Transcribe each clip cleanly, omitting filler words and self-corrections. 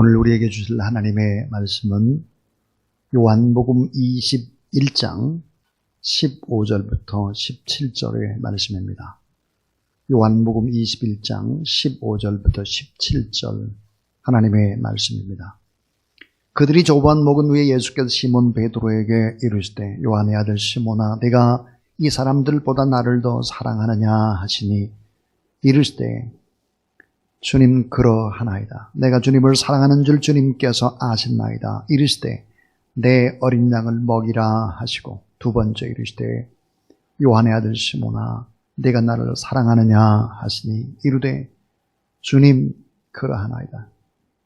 오늘 우리에게 주실 하나님의 말씀은 요한복음 21장 15절부터 17절의 말씀입니다. 요한복음 21장 15절부터 17절 하나님의 말씀입니다. 그들이 조반 먹은 후에 예수께서 시몬 베드로에게 이르시되 요한의 아들 시몬아 내가 이 사람들보다 나를 더 사랑하느냐 하시니 이르시되 주님 그러하나이다. 내가 주님을 사랑하는 줄 주님께서 아신나이다. 이르시되 내 어린 양을 먹이라 하시고 두 번째 이르시되 요한의 아들 시몬아 내가 나를 사랑하느냐 하시니 이르되 주님 그러하나이다.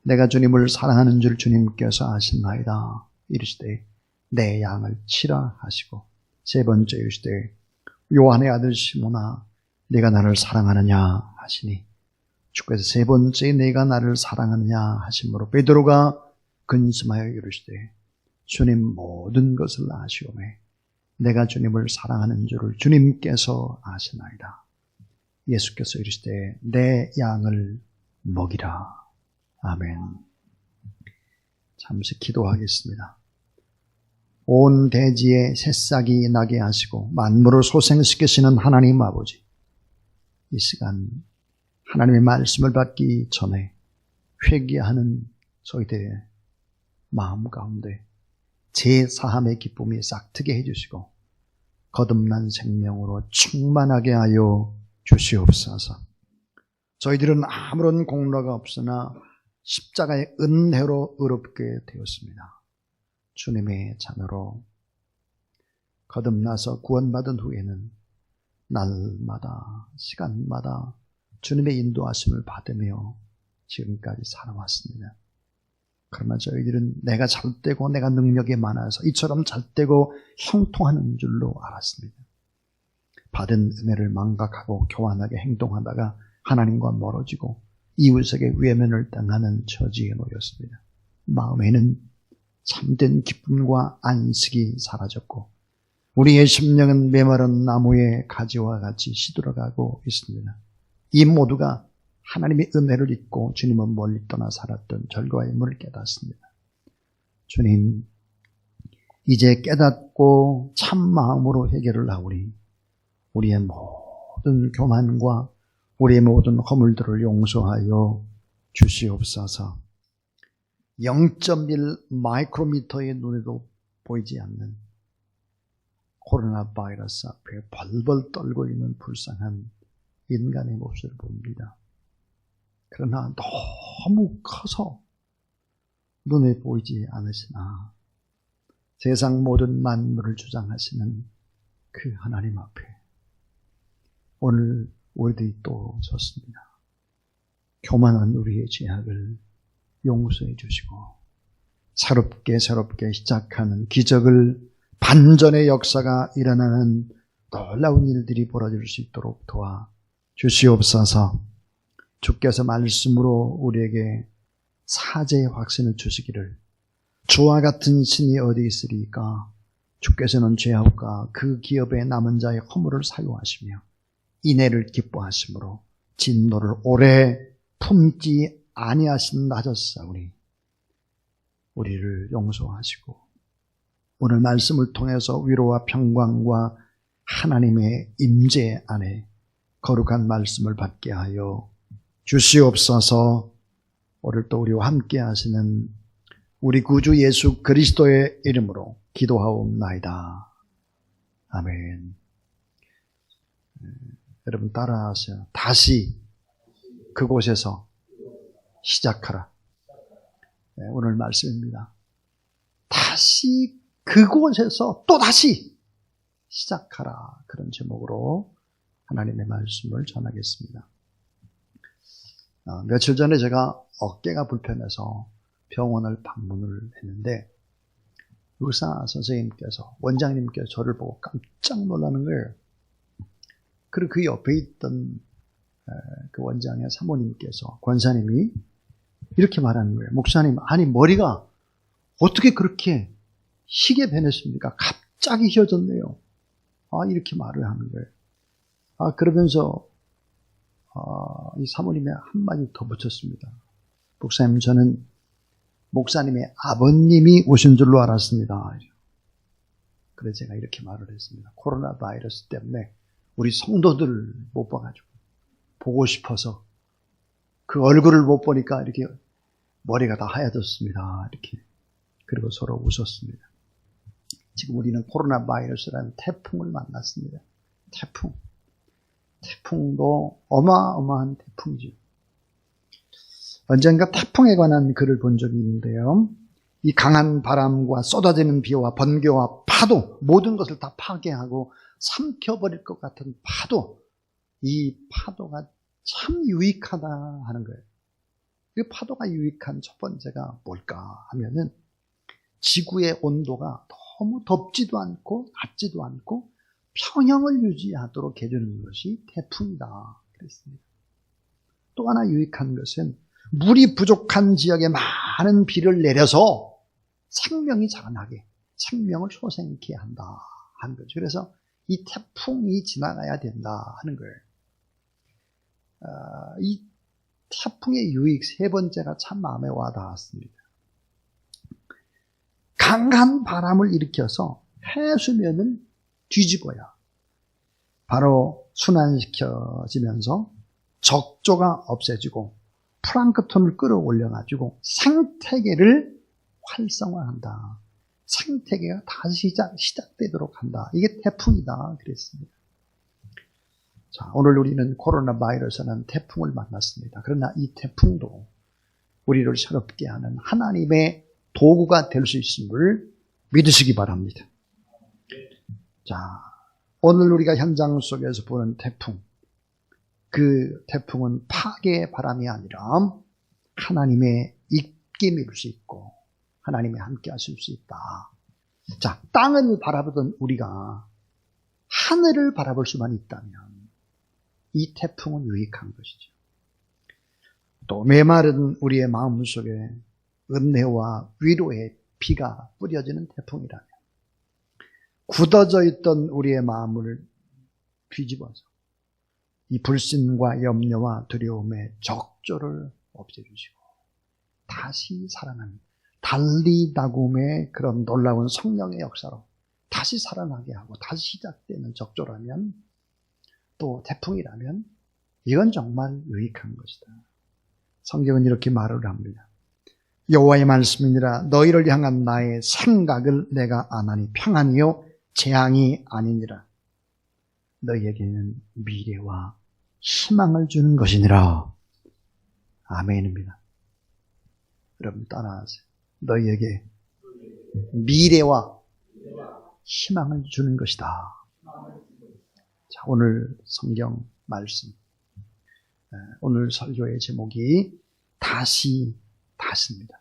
내가 주님을 사랑하는 줄 주님께서 아신나이다. 이르시되 내 양을 치라 하시고 세 번째 이르시되 요한의 아들 시몬아 내가 나를 사랑하느냐 하시니 주께서 세 번째 내가 나를 사랑하느냐 하심으로 베드로가 근심하여 이르시되 주님 모든 것을 아시오매 내가 주님을 사랑하는 줄을 주님께서 아시나이다. 예수께서 이르시되 내 양을 먹이라. 아멘. 잠시 기도하겠습니다. 온 대지에 새싹이 나게 하시고 만물을 소생시키시는 하나님 아버지, 이 시간 하나님의 말씀을 받기 전에 회개하는 저희들의 마음 가운데 제사함의 기쁨이 싹트게 해주시고 거듭난 생명으로 충만하게 하여 주시옵소서. 저희들은 아무런 공로가 없으나 십자가의 은혜로 의롭게 되었습니다. 주님의 자녀로 거듭나서 구원받은 후에는 날마다 시간마다 주님의 인도하심을 받으며 지금까지 살아왔습니다. 그러나 저희들은 내가 잘되고 내가 능력이 많아서 이처럼 잘되고 형통하는 줄로 알았습니다. 받은 은혜를 망각하고 교만하게 행동하다가 하나님과 멀어지고 이웃에게 외면을 당하는 처지에 놓였습니다. 마음에는 참된 기쁨과 안식이 사라졌고 우리의 심령은 메마른 나무의 가지와 같이 시들어가고 있습니다. 이 모두가 하나님의 은혜를 잊고 주님은 멀리 떠나 살았던 절과임을 깨닫습니다. 주님, 이제 깨닫고 참 마음으로 해결을 하오니 우리의 모든 교만과 우리의 모든 허물들을 용서하여 주시옵소서. 0.1 마이크로미터의 눈에도 보이지 않는 코로나 바이러스 앞에 벌벌 떨고 있는 불쌍한 인간의 모습을 봅니다. 그러나 너무 커서 눈에 보이지 않으시나 세상 모든 만물을 주장하시는 그 하나님 앞에 오늘 우리들이 또 섰습니다. 교만한 우리의 죄악을 용서해 주시고 새롭게 시작하는 기적을 반전의 역사가 일어나는 놀라운 일들이 벌어질 수 있도록 도와 주시옵소서. 주께서 말씀으로 우리에게 사죄의 확신을 주시기를 주와 같은 신이 어디 있으리까? 주께서는 죄악과 그 기업에 남은 자의 허물을 사유하시며 인애를 기뻐하심으로 진노를 오래 품지 아니하신 나졌사오니 우리를 용서하시고 오늘 말씀을 통해서 위로와 평강과 하나님의 임재 안에 거룩한 말씀을 받게 하여 주시옵소서. 오늘 또 우리와 함께 하시는 우리 구주 예수 그리스도의 이름으로 기도하옵나이다. 아멘. 여러분 따라하세요. 다시 그곳에서 시작하라. 네, 오늘 말씀입니다. 다시 그곳에서 또 다시 시작하라. 그런 제목으로 하나님의 말씀을 전하겠습니다. 며칠 전에 제가 어깨가 불편해서 병원을 방문을 했는데 의사 선생님께서 원장님께서 저를 보고 깜짝 놀라는 거예요. 그리고 그 옆에 있던 그 원장의 사모님께서 권사님이 이렇게 말하는 거예요. 목사님, 아니 머리가 어떻게 그렇게 희게 변했습니까? 갑자기 휘어졌네요. 이렇게 말을 하는 거예요. 그러면서 이 사모님이 한마디 더 붙였습니다. 목사님, 저는 목사님의 아버님이 오신 줄로 알았습니다. 그래서 제가 이렇게 말을 했습니다. 코로나 바이러스 때문에 우리 성도들을 못 봐가지고 보고 싶어서 그 얼굴을 못 보니까 이렇게 머리가 다 하얘졌습니다. 이렇게. 그리고 서로 웃었습니다. 지금 우리는 코로나 바이러스라는 태풍을 만났습니다. 태풍. 태풍도 어마어마한 태풍이죠. 언젠가 태풍에 관한 글을 본 적이 있는데요. 이 강한 바람과 쏟아지는 비와 번개와 파도, 모든 것을 다 파괴하고 삼켜버릴 것 같은 파도, 이 파도가 참 유익하다 하는 거예요. 이 파도가 유익한 첫 번째가 뭘까 하면은 지구의 온도가 너무 덥지도 않고 낮지도 않고 평형을 유지하도록 해주는 것이 태풍이다 그랬습니다. 또 하나 유익한 것은 물이 부족한 지역에 많은 비를 내려서 생명이 자라나게, 생명을 소생케 한다 하는 거죠. 그래서 이 태풍이 지나가야 된다 하는 거예요. 이 태풍의 유익 세 번째가 참 마음에 와닿았습니다. 강한 바람을 일으켜서 해수면을 뒤집어야 바로 순환시켜지면서 적조가 없애지고 플랑크톤을 끌어올려가지고 생태계를 활성화한다. 생태계가 다시 시작되도록 한다. 이게 태풍이다 그랬습니다. 자, 오늘 우리는 코로나 바이러스라는 태풍을 만났습니다. 그러나 이 태풍도 우리를 새롭게 하는 하나님의 도구가 될 수 있음을 믿으시기 바랍니다. 자, 오늘 우리가 현장 속에서 보는 태풍, 그 태풍은 파괴의 바람이 아니라 하나님의 입김일 수 있고 하나님이 함께 하실 수 있다. 자, 땅을 바라보던 우리가 하늘을 바라볼 수만 있다면 이 태풍은 유익한 것이죠. 또 메마른 우리의 마음속에 은혜와 위로의 비가 뿌려지는 태풍이라면 굳어져 있던 우리의 마음을 뒤집어서 이 불신과 염려와 두려움의 적조를 없애주시고 다시 살아나는 달리다굼의 그런 놀라운 성령의 역사로 다시 살아나게 하고 다시 시작되는 적조라면 또 태풍이라면 이건 정말 유익한 것이다. 성경은 이렇게 말을 합니다. 여호와의 말씀이니라 너희를 향한 나의 생각을 내가 아나니 평안이요 재앙이 아니니라. 너희에게는 미래와 희망을 주는 것이니라. 아멘입니다. 여러분 따라하세요. 너희에게 미래와 희망을 주는 것이다. 자, 오늘 성경 말씀, 오늘 설교의 제목이 다시입니다.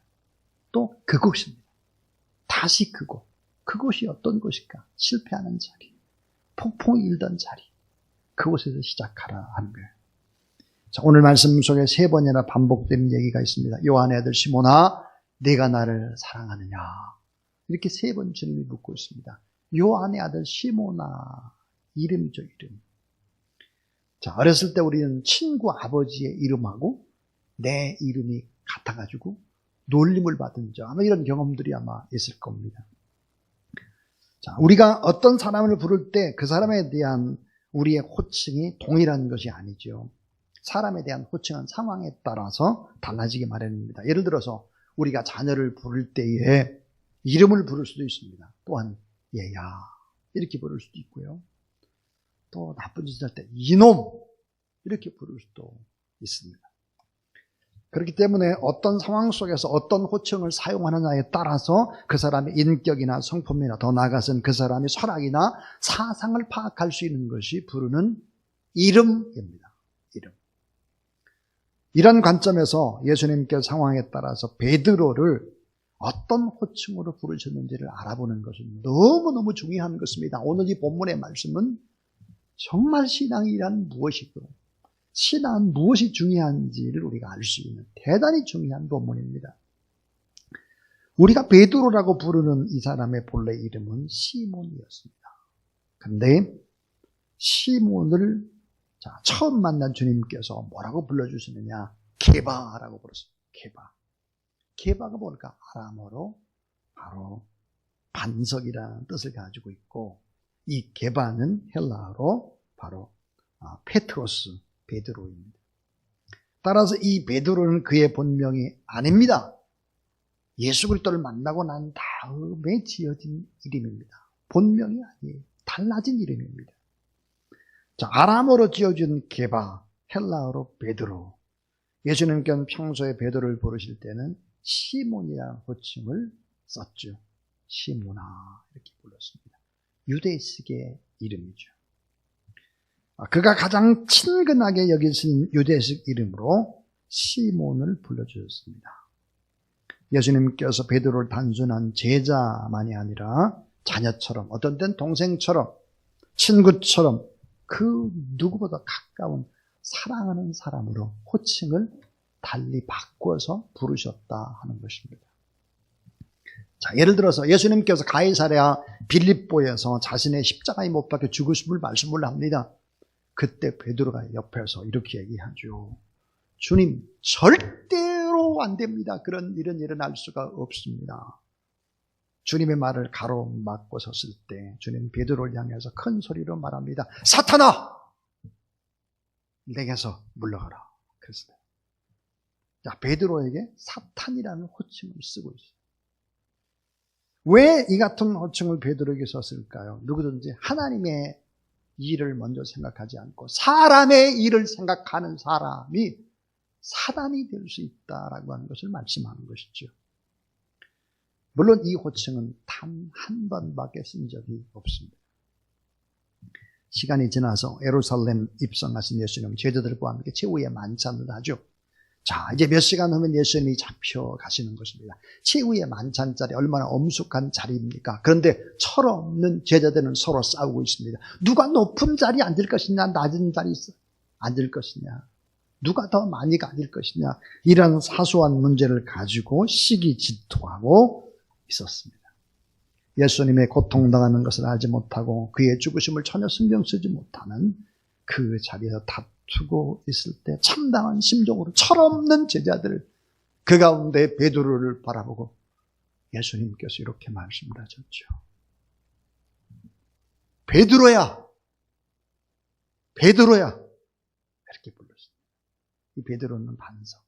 또 그곳입니다. 다시 그곳. 그곳이 어떤 곳일까? 실패하는 자리, 폭풍이 일던 자리, 그곳에서 시작하라 하는 거예요. 자, 오늘 말씀 속에 세 번이나 반복되는 얘기가 있습니다. 요한의 아들 시몬아, 네가 나를 사랑하느냐? 이렇게 세 번 주님이 묻고 있습니다. 요한의 아들 시몬아, 이름이죠, 이름. 자, 어렸을 때 우리는 친구 아버지의 이름하고 내 이름이 같아가지고 놀림을 받은 점, 아마 이런 경험들이 아마 있을 겁니다. 자, 우리가 어떤 사람을 부를 때 그 사람에 대한 우리의 호칭이 동일한 것이 아니죠. 사람에 대한 호칭은 상황에 따라서 달라지기 마련입니다. 예를 들어서 우리가 자녀를 부를 때에 이름을 부를 수도 있습니다. 또한 얘야 이렇게 부를 수도 있고요. 또 나쁜 짓을 할 때 이놈 이렇게 부를 수도 있습니다. 그렇기 때문에 어떤 상황 속에서 어떤 호칭을 사용하느냐에 따라서 그 사람의 인격이나 성품이나 더 나아가서는 그 사람의 철학이나 사상을 파악할 수 있는 것이 부르는 이름입니다. 이름. 이런 관점에서 예수님께서 상황에 따라서 베드로를 어떤 호칭으로 부르셨는지를 알아보는 것은 너무너무 중요한 것입니다. 오늘 이 본문의 말씀은 정말 신앙이란 무엇이고 신앙은 무엇이 중요한지를 우리가 알 수 있는 대단히 중요한 본문입니다. 우리가 베드로라고 부르는 이 사람의 본래 이름은 시몬이었습니다. 그런데 시몬을 처음 만난 주님께서 뭐라고 불러주시느냐? 게바라고 불렀습니다. 게바. 게바가 뭘까? 아람어로 바로 반석이라는 뜻을 가지고 있고, 이 게바는 헬라어로 바로 페트로스, 베드로입니다. 따라서 이 베드로는 그의 본명이 아닙니다. 예수 그리스도를 만나고 난 다음에 지어진 이름입니다. 본명이 아니에요. 달라진 이름입니다. 자, 아람어로 지어진 게바, 헬라어로 베드로. 예수님께서는 평소에 베드로를 부르실 때는 시몬이라는 호칭을 썼죠. 시몬아 이렇게 불렀습니다. 유대식의 이름이죠. 그가 가장 친근하게 여기신 유대식 이름으로 시몬을 불러주셨습니다. 예수님께서 베드로를 단순한 제자만이 아니라 자녀처럼, 어떤 때는 동생처럼, 친구처럼 그 누구보다 가까운 사랑하는 사람으로 호칭을 달리 바꿔서 부르셨다 하는 것입니다. 자, 예를 들어서 예수님께서 가이사랴 빌립보에서 자신의 십자가에 못 박혀 죽으심을 말씀을 합니다. 그때 베드로가 옆에서 이렇게 얘기하죠. 주님, 절대로 안 됩니다. 그런 일은 일어날 수가 없습니다. 주님의 말을 가로막고 섰을 때 주님 베드로를 향해서 큰 소리로 말합니다. 사탄아! 내게서 물러가라. 그랬어요. 자, 베드로에게 사탄이라는 호칭을 쓰고 있어요. 왜 이 같은 호칭을 베드로에게 썼을까요? 누구든지 하나님의 일을 먼저 생각하지 않고 사람의 일을 생각하는 사람이 사단이 될 수 있다라고 하는 것을 말씀하는 것이죠. 물론 이 호칭은 단 한 번밖에 쓴 적이 없습니다. 시간이 지나서 예루살렘 입성하신 예수님 제자들과 함께 최후의 만찬을 하죠. 자, 이제 몇 시간 후면 예수님이 잡혀가시는 것입니다. 최후의 만찬 자리, 얼마나 엄숙한 자리입니까? 그런데 철없는 제자들은 서로 싸우고 있습니다. 누가 높은 자리에 앉을 것이냐, 낮은 자리에 앉을 것이냐, 누가 더 많이 가질 것이냐, 이런 사소한 문제를 가지고 시기 질투하고 있었습니다. 예수님의 고통당하는 것을 알지 못하고 그의 죽으심을 전혀 신경 쓰지 못하는 그 자리에서 다투고 있을 때 참담한 심정으로 철없는 제자들, 그 가운데 베드로를 바라보고 예수님께서 이렇게 말씀을 하셨죠. 베드로야, 베드로야, 이렇게 불렀습니다. 이 베드로는 반석,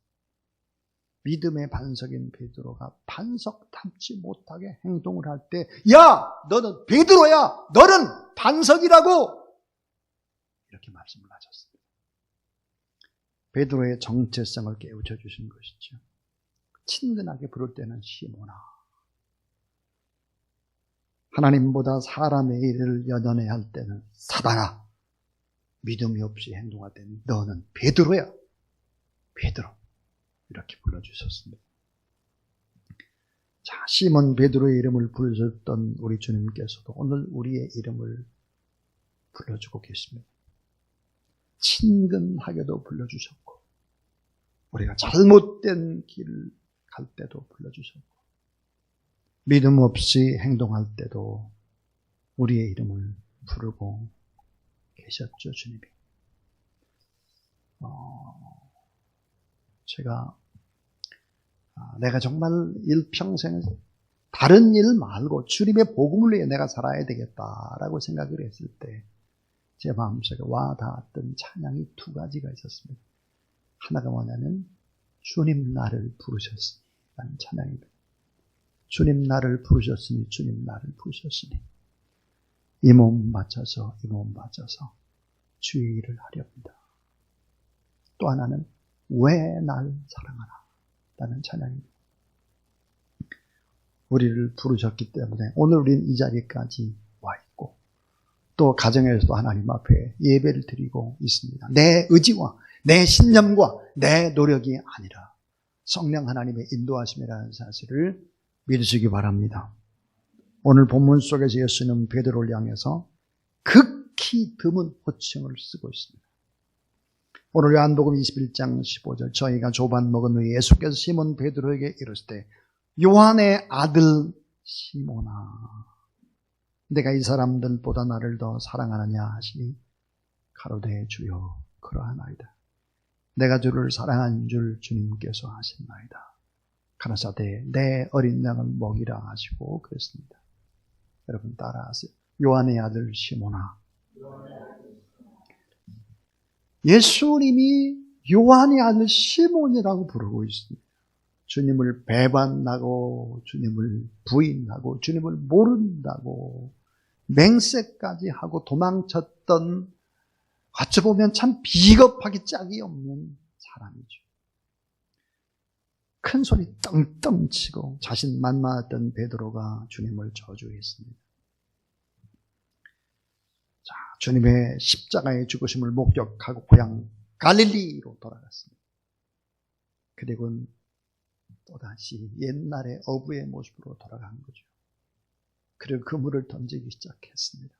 믿음의 반석인 베드로가 반석답지 못하게 행동을 할 때, 야, 너는 베드로야, 너는 반석이라고, 이렇게 말씀을 하셨습니다. 베드로의 정체성을 깨우쳐 주신 것이죠. 친근하게 부를 때는 시몬아, 하나님보다 사람의 일을 연연해야 할 때는 사단아, 믿음이 없이 행동할 때는 너는 베드로야, 베드로, 이렇게 불러주셨습니다. 자, 시몬 베드로의 이름을 부르셨던 우리 주님께서도 오늘 우리의 이름을 불러주고 계십니다. 친근하게도 불러주셨고, 우리가 잘못된 길을 갈 때도 불러주셨고, 믿음 없이 행동할 때도 우리의 이름을 부르고 계셨죠, 주님이. 내가 정말 일평생 다른 일 말고 주님의 복음을 위해 내가 살아야 되겠다라고 생각을 했을 때 제 마음속에 와 닿았던 찬양이 두 가지가 있었습니다. 하나가 뭐냐면 주님 나를 부르셨으니 라는 찬양입니다. 주님 나를 부르셨으니, 주님 나를 부르셨으니 이 몸 바쳐서 주의 일을 하렵니다. 또 하나는 왜 날 사랑하나 라는 찬양입니다. 우리를 부르셨기 때문에 오늘 우리는 이 자리까지 와 있고, 또 가정에서도 하나님 앞에 예배를 드리고 있습니다. 내 의지와 내 신념과 내 노력이 아니라 성령 하나님의 인도하심이라는 사실을 믿으시기 바랍니다. 오늘 본문 속에서 예수는 베드로를 향해서 극히 드문 호칭을 쓰고 있습니다. 오늘 요한복음 21장 15절, 저희가 조반 먹은 후에 예수께서 시몬 베드로에게 이르실 때 요한의 아들 시몬아, 내가 이 사람들보다 나를 더 사랑하느냐 하시니 가로되 주여 그러하나이다. 내가 주를 사랑한 줄 주님께서 아셨나이다. 가라사대 내 어린 양을 먹이라 하시고 그랬습니다. 여러분 따라하세요. 요한의 아들 시몬아. 예수님이 요한의 아들 시몬이라고 부르고 있습니다. 주님을 배반하고 주님을 부인하고 주님을 모른다고 맹세까지 하고 도망쳤던, 어찌 보면 참 비겁하기 짝이 없는 사람이죠. 큰 소리 떵떵 치고 자신 만만했던 베드로가 주님을 저주했습니다. 자, 주님의 십자가의 죽으심을 목격하고 고향 갈릴리로 돌아갔습니다. 그리고는 또다시 옛날의 어부의 모습으로 돌아간 거죠. 그리고 그물을 던지기 시작했습니다.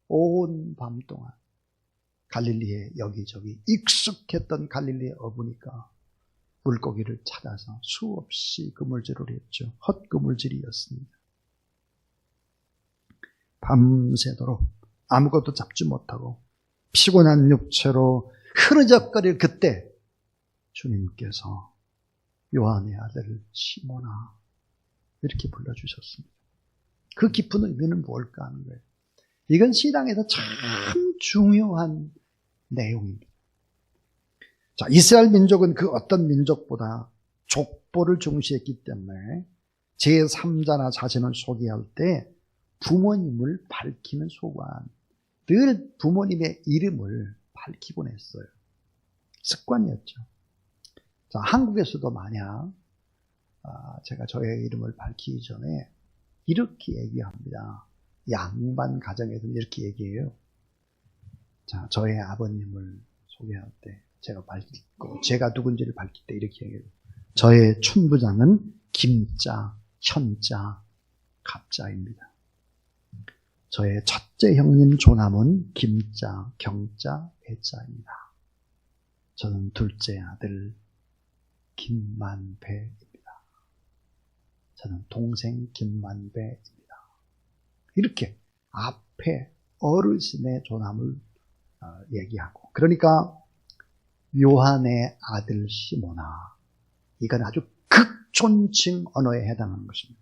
온 밤 동안 갈릴리에 여기저기 익숙했던 갈릴리의 어부니까 물고기를 찾아서 수없이 그물질을 했죠. 헛그물질이었습니다. 밤새도록 아무것도 잡지 못하고 피곤한 육체로 흐느적거릴 그때 주님께서 요한의 아들 시몬아 이렇게 불러주셨습니다. 그 깊은 의미는 뭘까 하는 거예요. 이건 신앙에서 참 중요한 내용입니다. 자, 이스라엘 민족은 그 어떤 민족보다 족보를 중시했기 때문에 제3자나 자신을 소개할 때 부모님을 밝히는 소관, 늘 부모님의 이름을 밝히곤 했어요. 습관이었죠. 자, 한국에서도 만약 제가 저의 이름을 밝히기 전에 이렇게 얘기합니다. 양반 가정에서는 이렇게 얘기해요. 자, 저의 아버님을 소개할 때 제가 밝히고 제가 누군지를 밝힐 때 이렇게 얘기해요. 저의 춘부장은 김자, 현자, 갑자입니다. 저의 첫째 형님 조남은 김자, 경자, 배자입니다. 저는 둘째 아들 김만배입니다. 저는 동생 김만배입니다. 이렇게 앞에 어르신의 조남을 얘기하고, 그러니까 요한의 아들 시몬아, 이건 아주 극존칭 언어에 해당하는 것입니다.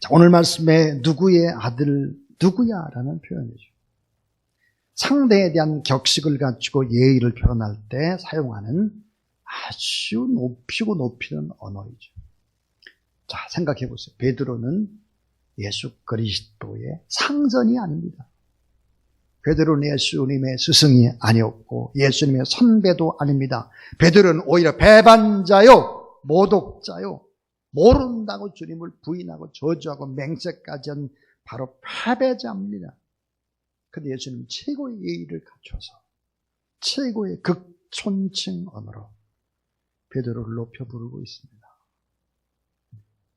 자, 오늘 말씀에 누구의 아들 누구야 라는 표현이죠. 상대에 대한 격식을 갖추고 예의를 표현할 때 사용하는 아주 높이고 높이는 언어이죠. 자, 생각해 보세요. 베드로는 예수 그리스도의 상전이 아닙니다. 베드로는 예수님의 스승이 아니었고 예수님의 선배도 아닙니다. 베드로는 오히려 배반자요, 모독자요, 모른다고 주님을 부인하고 저주하고 맹세까지 한 바로 패배자입니다. 그런데 예수님은 최고의 예의를 갖춰서 최고의 극존칭 언어로 베드로를 높여 부르고 있습니다.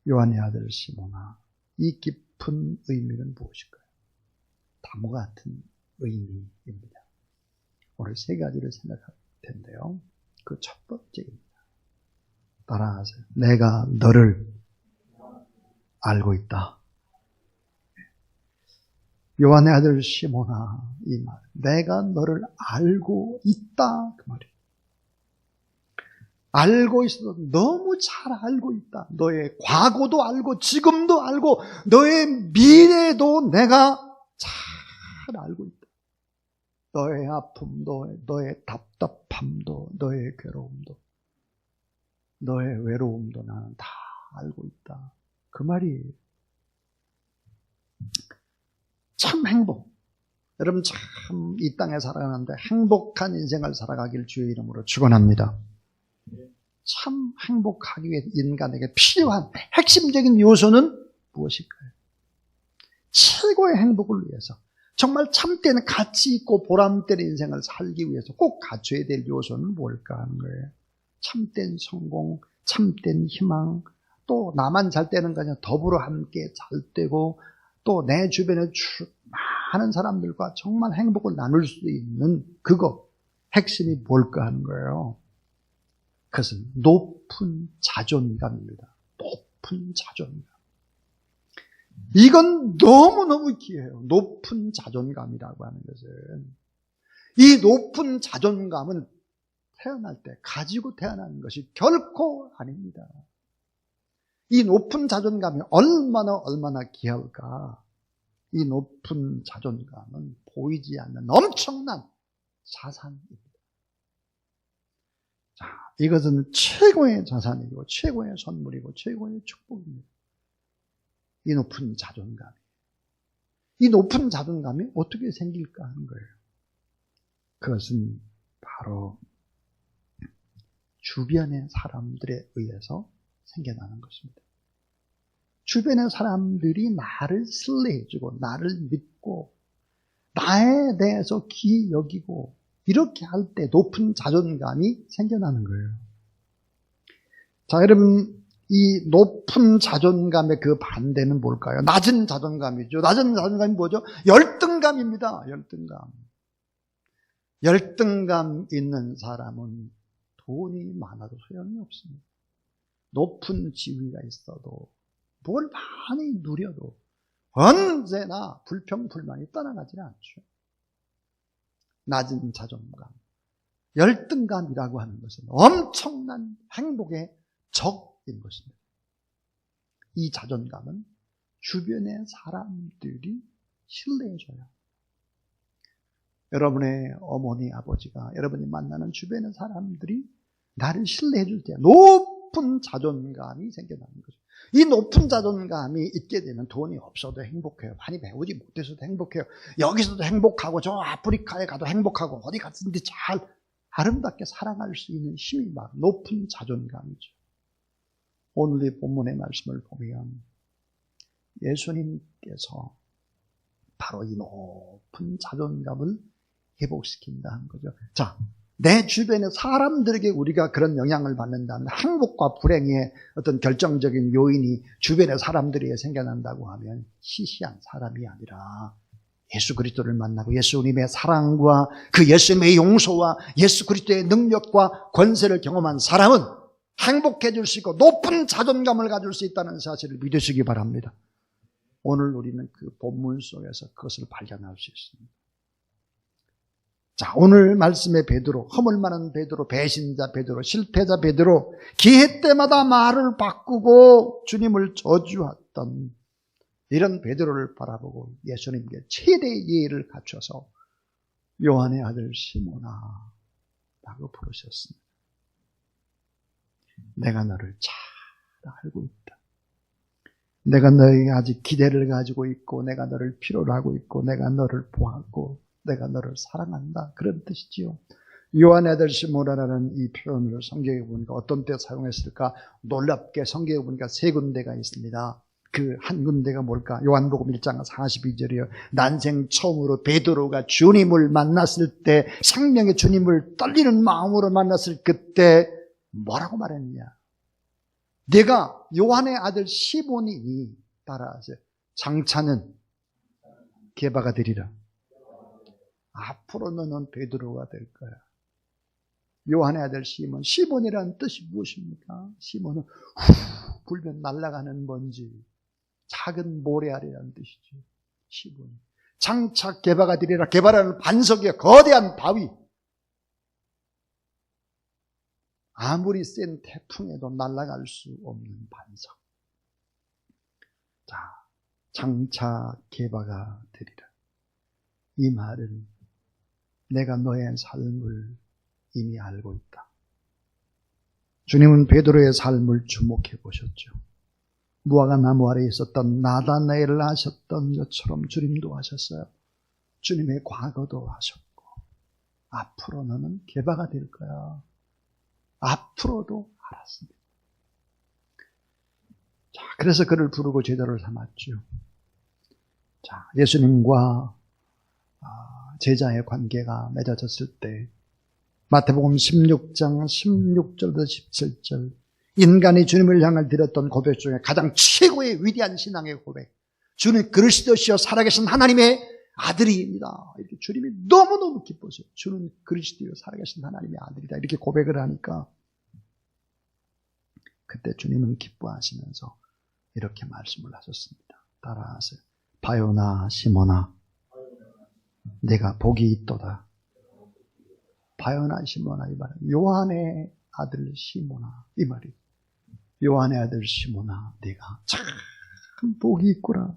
요한의 아들 시몬아, 이 깊은 의미는 무엇일까요? 다모 같은 의미입니다. 오늘 세 가지를 생각할 텐데요. 그 첫 번째입니다. 따라하세요. 내가 너를 알고 있다. 요한의 아들 시몬아, 이 말, 내가 너를 알고 있다, 그 말이에요. 알고 있어도 너무 잘 알고 있다. 너의 과거도 알고 지금도 알고 너의 미래도 내가 잘 알고 있다. 너의 아픔도, 너의 답답함도, 너의 괴로움도, 너의 외로움도 나는 다 알고 있다. 그 말이 참 행복. 여러분 참 이 땅에 살아가는데 행복한 인생을 살아가길 주의 이름으로 축원합니다. 참 행복하기 위해 인간에게 필요한 핵심적인 요소는 무엇일까요? 최고의 행복을 위해서, 정말 참된 가치 있고 보람된 인생을 살기 위해서 꼭 갖춰야 될 요소는 뭘까 하는 거예요. 참된 성공, 참된 희망, 또 나만 잘 되는 거 아니라 더불어 함께 잘 되고 또 내 주변에 많은 사람들과 정말 행복을 나눌 수 있는 그거, 핵심이 뭘까 하는 거예요. 그것은 높은 자존감입니다. 높은 자존감. 이건 너무너무 귀해요. 높은 자존감이라고 하는 것은. 이 높은 자존감은 태어날 때 가지고 태어나는 것이 결코 아닙니다. 이 높은 자존감이 얼마나 귀할까. 이 높은 자존감은 보이지 않는 엄청난 자산입니다. 자, 이것은 최고의 자산이고 최고의 선물이고 최고의 축복입니다. 이 높은 자존감. 이 높은 자존감이 어떻게 생길까 하는 거예요. 그것은 바로 주변의 사람들에 의해서 생겨나는 것입니다. 주변의 사람들이 나를 신뢰해주고 나를 믿고 나에 대해서 귀히 여기고 이렇게 할 때 높은 자존감이 생겨나는 거예요. 자, 여러분, 이 높은 자존감의 그 반대는 뭘까요? 낮은 자존감이죠. 낮은 자존감이 뭐죠? 열등감입니다. 열등감. 열등감 있는 사람은 돈이 많아도 소용이 없습니다. 높은 지위가 있어도 뭘 많이 누려도 언제나 불평불만이 떠나가지 않죠. 낮은 자존감, 열등감이라고 하는 것은 엄청난 행복의 적인 것입니다. 이 자존감은 주변의 사람들이 신뢰해줘요. 여러분의 어머니, 아버지가 여러분이 만나는 주변의 사람들이 나를 신뢰해줄 때 높은 자존감이 생겨나는 거죠. 이 높은 자존감이 있게 되면 돈이 없어도 행복해요. 많이 배우지 못해서도 행복해요. 여기서도 행복하고 저 아프리카에 가도 행복하고 어디 갔든지 잘 아름답게 살아갈 수 있는 힘이 막 높은 자존감이죠. 오늘 이 본문의 말씀을 보면 예수님께서 바로 이 높은 자존감을 회복시킨다는 거죠. 자, 내 주변의 사람들에게 우리가 그런 영향을 받는다면 행복과 불행의 어떤 결정적인 요인이 주변의 사람들에게 생겨난다고 하면 시시한 사람이 아니라 예수 그리스도를 만나고 예수님의 사랑과 그 예수님의 용서와 예수 그리스도의 능력과 권세를 경험한 사람은 행복해질 수 있고 높은 자존감을 가질 수 있다는 사실을 믿으시기 바랍니다. 오늘 우리는 그 본문 속에서 그것을 발견할 수 있습니다. 자, 오늘 말씀의 베드로, 허물 많은 베드로, 배신자 베드로, 실패자 베드로, 기회 때마다 말을 바꾸고 주님을 저주했던 이런 베드로를 바라보고 예수님께 최대의 예의를 갖춰서 요한의 아들 시몬아 라고 부르셨습니다. 내가 너를 잘 알고 있다. 내가 너에게 아직 기대를 가지고 있고 내가 너를 필요로 하고 있고 내가 너를 보았고 내가 너를 사랑한다. 그런 뜻이지요. 요한의 아들 시몬이라는 이 표현을 성경에 보니까 어떤 때 사용했을까? 놀랍게 성경에 보니까 세 군데가 있습니다. 그 한 군데가 뭘까? 요한복음 1장 42절이요. 난생 처음으로 베드로가 주님을 만났을 때 생명의 주님을 떨리는 마음으로 만났을 그때 뭐라고 말했느냐? 내가 요한의 아들 시몬이니 따라하세요. 장차는 게바가 되리라. 앞으로 너는 베드로가 될 거야. 요한의 아들 시몬. 시몬이라는 뜻이 무엇입니까? 시몬은 불면 날아가는 먼지, 작은 모래알이라는 뜻이죠. 시몬. 장차 게바가 되리라. 게바라는 반석의 거대한 바위. 아무리 센 태풍에도 날아갈 수 없는 반석. 자, 장차 게바가 되리라. 이 말은 내가 너의 삶을 이미 알고 있다. 주님은 베드로의 삶을 주목해 보셨죠. 무화과 나무 아래에 있었던 나다나엘을 하셨던 것처럼 주님도 하셨어요. 주님의 과거도 하셨고 앞으로 너는 게바가 될 거야. 앞으로도 알았습니다. 자, 그래서 그를 부르고 제자를 삼았죠. 자, 예수님과 제자의 관계가 맺어졌을 때 마태복음 16장 16절부터 17절 인간이 주님을 향해 드렸던 고백 중에 가장 최고의 위대한 신앙의 고백, 주는 그리스도시여 살아계신 하나님의 아들입니다. 이렇게 주님이 너무너무 기뻐서요. 주는 그리스도여 살아계신 하나님의 아들이다. 이렇게 고백을 하니까 그때 주님은 기뻐하시면서 이렇게 말씀을 하셨습니다. 따라하세요. 바요나 시몬아, 내가 복이 있도다. 바요나 시모나, 이 말은 요한의 아들 시모나, 이 말이. 요한의 아들 시모나, 네가 참 복이 있구나.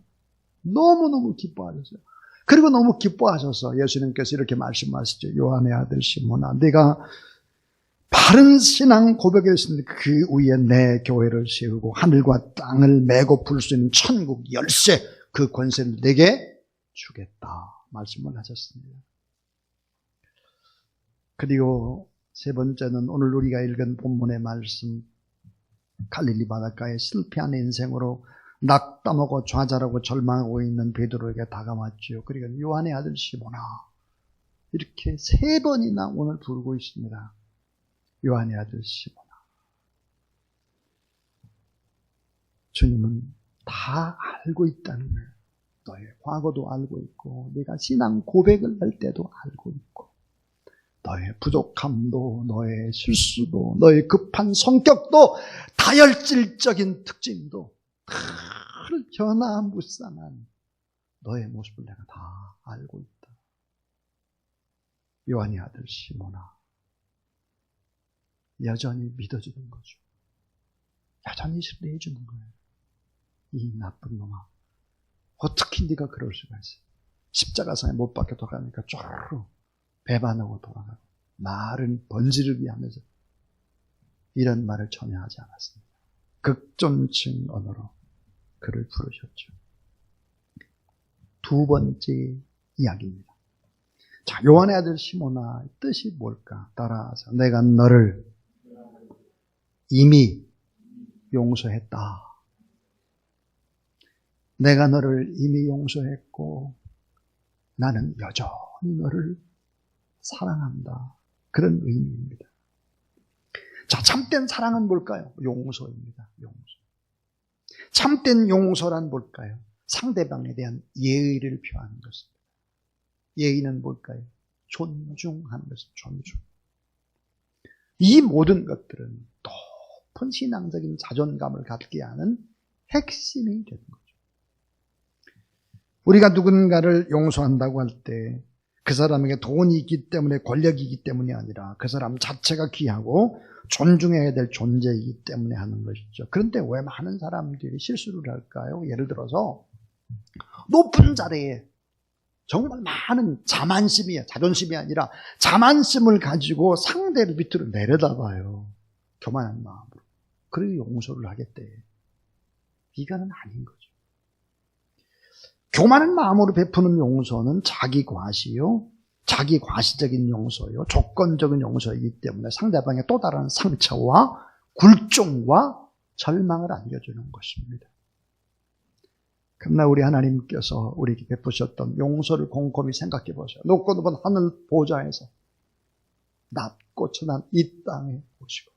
너무너무 기뻐하셨어요. 그리고 너무 기뻐하셔서 예수님께서 이렇게 말씀하시죠. 요한의 아들 시모나, 네가 바른 신앙 고백했으니 그 위에 내 교회를 세우고 하늘과 땅을 메고 풀 수 있는 천국 열쇠, 그 권세를 내게 주겠다 말씀을 하셨습니다. 그리고 세 번째는 오늘 우리가 읽은 본문의 말씀, 갈릴리 바닷가에 실패한 인생으로 낙담하고 좌절하고 절망하고 있는 베드로에게 다가왔지요. 그리고 요한의 아들 시모나, 이렇게 세 번이나 오늘 부르고 있습니다. 요한의 아들 시모나. 주님은 다 알고 있다는 거예요. 너의 과거도 알고 있고, 네가 신앙 고백을 할 때도 알고 있고, 너의 부족함도, 너의 실수도, 너의 급한 성격도, 다혈질적인 특징도, 다를 변화무쌍한 너의 모습을 내가 다 알고 있다. 요한의 아들 시모나, 여전히 믿어주는 거죠. 여전히 신뢰해주는 거예요. 이 나쁜 놈아, 어떻게 네가 그럴 수가 있어? 십자가상에 못 박혀 돌아가니까 쪼르르 배반하고 돌아가고 말은 번지르기 하면서 이런 말을 전혀 하지 않았습니다. 극존칭 언어로 그를 부르셨죠. 두 번째 이야기입니다. 자, 요한의 아들 시모나, 뜻이 뭘까? 따라서 내가 너를 이미 용서했다. 내가 너를 이미 용서했고 나는 여전히 너를 사랑한다. 그런 의미입니다. 자, 참된 사랑은 뭘까요? 용서입니다. 용서. 참된 용서란 뭘까요? 상대방에 대한 예의를 표하는 것입니다. 예의는 뭘까요? 존중하는 것입니다. 존중. 이 모든 것들은 높은 신앙적인 자존감을 갖게 하는 핵심이 되는 거죠. 우리가 누군가를 용서한다고 할 때 그 사람에게 돈이 있기 때문에, 권력이 있기 때문이 아니라 그 사람 자체가 귀하고 존중해야 될 존재이기 때문에 하는 것이죠. 그런데 왜 많은 사람들이 실수를 할까요? 예를 들어서 높은 자리에 정말 많은 자만심이에요. 자존심이 아니라 자만심을 가지고 상대를 밑으로 내려다봐요. 교만한 마음으로. 그리고 용서를 하겠대. 이거는 아닌 거죠. 교만한 마음으로 베푸는 용서는 자기 과시요, 자기 과시적인 용서요, 조건적인 용서이기 때문에 상대방의 또 다른 상처와 굴종과 절망을 안겨주는 것입니다. 그러나 우리 하나님께서 우리에게 베푸셨던 용서를 곰곰이 생각해 보세요. 높고 높은 하늘 보좌에서 낮고 천한 이 땅에 오시고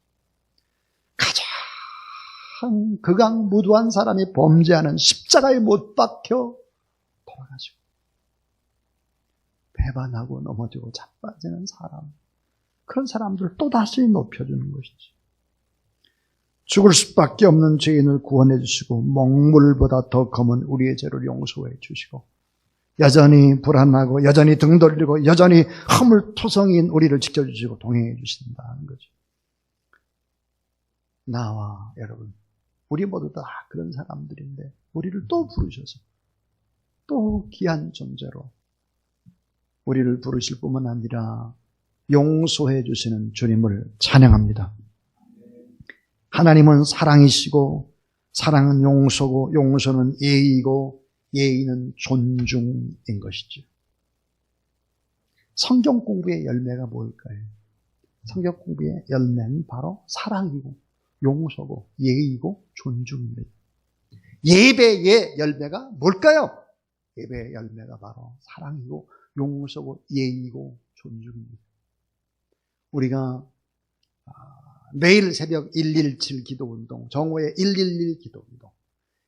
가장 극악무도한 사람이 범죄하는 십자가에 못 박혀 돌아가시고 배반하고 넘어지고 자빠지는 사람, 그런 사람들을 또다시 높여주는 것이지. 죽을 수밖에 없는 죄인을 구원해 주시고 먹물보다 더 검은 우리의 죄를 용서해 주시고 여전히 불안하고 여전히 등 돌리고 여전히 허물투성인 우리를 지켜주시고 동행해 주신다는 거죠. 나와 여러분, 우리 모두 다 그런 사람들인데 우리를 또 부르셔서 또 귀한 존재로 우리를 부르실 뿐만 아니라 용서해 주시는 주님을 찬양합니다. 하나님은 사랑이시고 사랑은 용서고 용서는 예의고 예의는 존중인 것이죠. 성경 공부의 열매가 뭘까요? 성경 공부의 열매는 바로 사랑이고 용서고 예의고 존중입니다. 예배의 열매가 뭘까요? 예배의 열매가 바로 사랑이고 용서고 예의고 존중입니다. 우리가 매일 새벽 117 기도운동, 정오에 111 기도운동,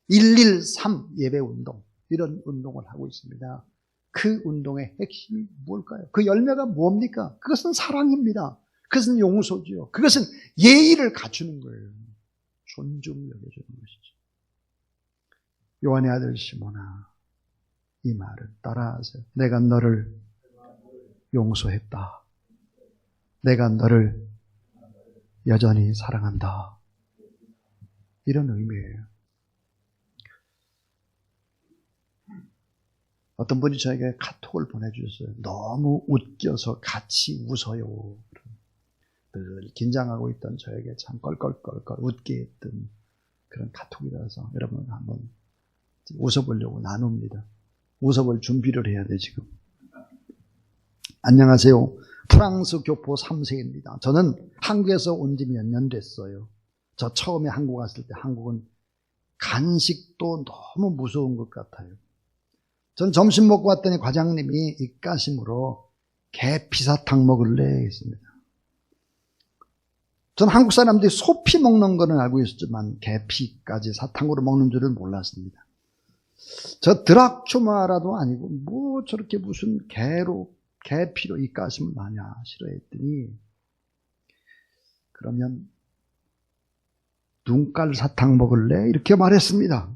113 예배운동, 이런 운동을 하고 있습니다. 그 운동의 핵심이 뭘까요? 그 열매가 뭡니까? 그것은 사랑입니다. 그것은 용서죠. 그것은 예의를 갖추는 거예요. 존중을 여겨주는 것이죠. 요한의 아들 시몬아, 이 말을 따라하세요. 내가 너를 용서했다. 내가 너를 여전히 사랑한다. 이런 의미예요. 어떤 분이 저에게 카톡을 보내주셨어요. 너무 웃겨서 같이 웃어요. 늘 긴장하고 있던 저에게 참 껄껄껄껄 웃게 했던 그런 카톡이라서 여러분 한번 웃어보려고 나눕니다. 웃어볼 준비를 해야 돼 지금. 안녕하세요. 프랑스 교포 3세입니다. 저는 한국에서 온 지 몇 년 됐어요. 저 처음에 한국 왔을 때 한국은 간식도 너무 무서운 것 같아요. 전 점심 먹고 왔더니 과장님이 입가심으로 게피사탕 먹을래 했습니다. 전 한국 사람들이 소피 먹는 거는 알고 있었지만 게피까지 사탕으로 먹는 줄은 몰랐습니다. 저 드라큐마라도 아니고 뭐 저렇게 무슨 게피로 입가심을 하냐 싫어했더니 그러면 눈깔 사탕 먹을래? 이렇게 말했습니다.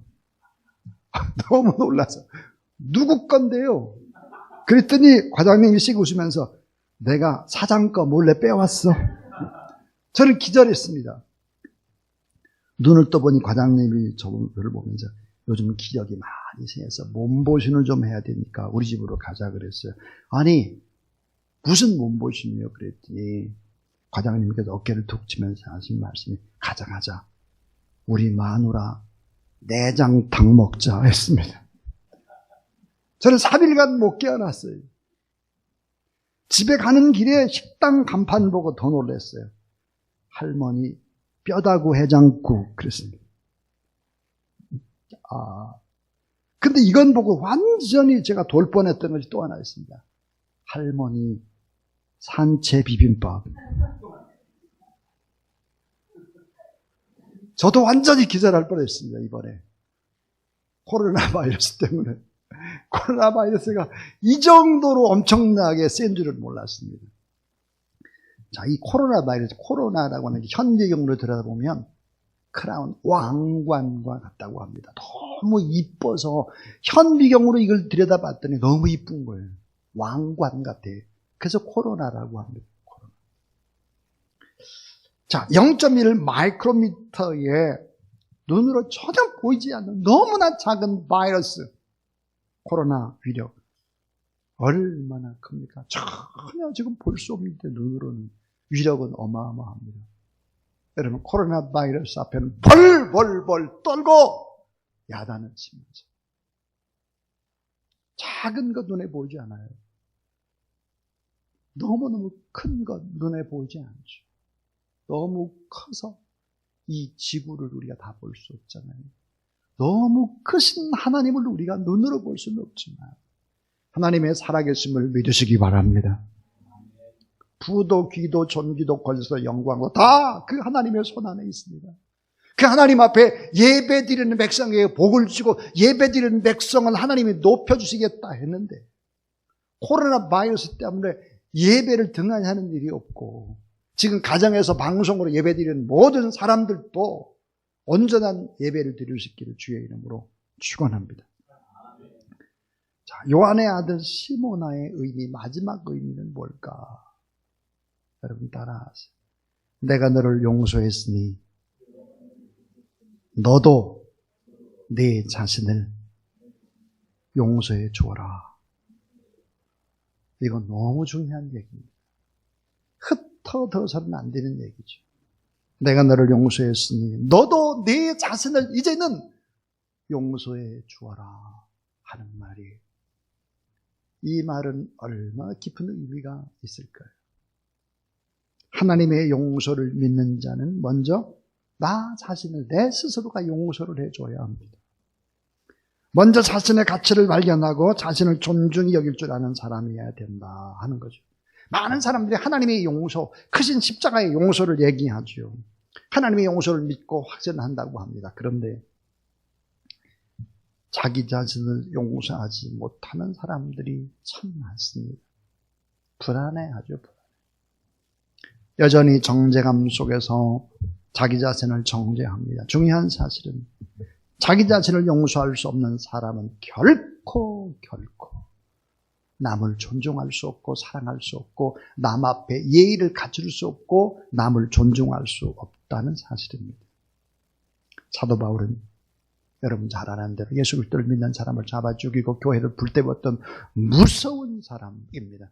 너무 놀라서 누구 건데요? 그랬더니 과장님이 씩 웃으면서 내가 사장 거 몰래 빼왔어. 저를 기절했습니다. 눈을 떠보니 과장님이 저를 보면서 요즘 기력이 많이 세서 몸보신을 좀 해야 되니까 우리 집으로 가자 그랬어요. 아니 무슨 몸보신이요? 그랬더니 과장님께서 어깨를 툭 치면서 하신 말씀이 가자 우리 마누라 내장탕 먹자 했습니다. 저는 3일간 못 깨어났어요. 집에 가는 길에 식당 간판 보고 더 놀랐어요. 할머니 뼈다구 해장국 그랬습니다. 근데 이건 보고 완전히 제가 돌 뻔했던 것이 또 하나 있습니다. 할머니 산채 비빔밥. 저도 완전히 기절할 뻔했습니다. 이번에 코로나 바이러스 때문에. 코로나 바이러스가 이 정도로 엄청나게 센 줄은 몰랐습니다. 자, 이 코로나 바이러스, 코로나라고 하는 현미경으로 들여다보면 크라운 왕관과 같다고 합니다. 너무 이뻐서 현미경으로 이걸 들여다봤더니 너무 이쁜 거예요. 왕관 같아. 그래서 코로나라고 합니다. 코로나. 자, 0.1 마이크로미터의 눈으로 전혀 보이지 않는 너무나 작은 바이러스. 코로나 위력. 얼마나 큽니까? 전혀 지금 볼 수 없는데 눈으로는 위력은 어마어마합니다. 여러분 코로나 바이러스 앞에는 벌벌벌 떨고 야단을 치면서 작은 것 눈에 보이지 않아요. 너무너무 큰 것 눈에 보이지 않죠. 너무 커서 이 지구를 우리가 다 볼 수 없잖아요. 너무 크신 하나님을 우리가 눈으로 볼 수는 없지만 하나님의 살아계심을 믿으시기 바랍니다. 부도 귀도 존귀도 권세 영광도 다 그 하나님의 손 안에 있습니다. 그 하나님 앞에 예배드리는 백성에게 복을 주고 예배드리는 백성을 하나님이 높여주시겠다 했는데 코로나 바이러스 때문에 예배를 등한하는 일이 없고 지금 가정에서 방송으로 예배드리는 모든 사람들도 온전한 예배를 드릴 수 있기를 주의 이름으로 축원합니다. 자, 요한의 아들 시모나의 의미, 마지막 의미는 뭘까? 여러분 따라하세요. 내가 너를 용서했으니 너도 네 자신을 용서해 주어라. 이건 너무 중요한 얘기입니다. 흩어져서는 안 되는 얘기죠. 내가 너를 용서했으니 너도 네 자신을 이제는 용서해 주어라 하는 말이에요. 이 말은 얼마나 깊은 의미가 있을까요? 하나님의 용서를 믿는 자는 먼저 나 자신을 내 스스로가 용서를 해줘야 합니다. 먼저 자신의 가치를 발견하고 자신을 존중히 여길 줄 아는 사람이어야 된다 하는 거죠. 많은 사람들이 하나님의 용서, 크신 십자가의 용서를 얘기하죠. 하나님의 용서를 믿고 확신한다고 합니다. 그런데 자기 자신을 용서하지 못하는 사람들이 참 많습니다. 불안해하죠. 여전히 정죄감 속에서 자기 자신을 정죄합니다. 중요한 사실은 자기 자신을 용서할 수 없는 사람은 결코 남을 존중할 수 없고 사랑할 수 없고 남 앞에 예의를 갖출 수 없고 남을 존중할 수 없다는 사실입니다. 사도 바울은 여러분 잘 아는 대로 예수 그리스도를 믿는 사람을 잡아 죽이고 교회를 불태웠던 무서운 사람입니다.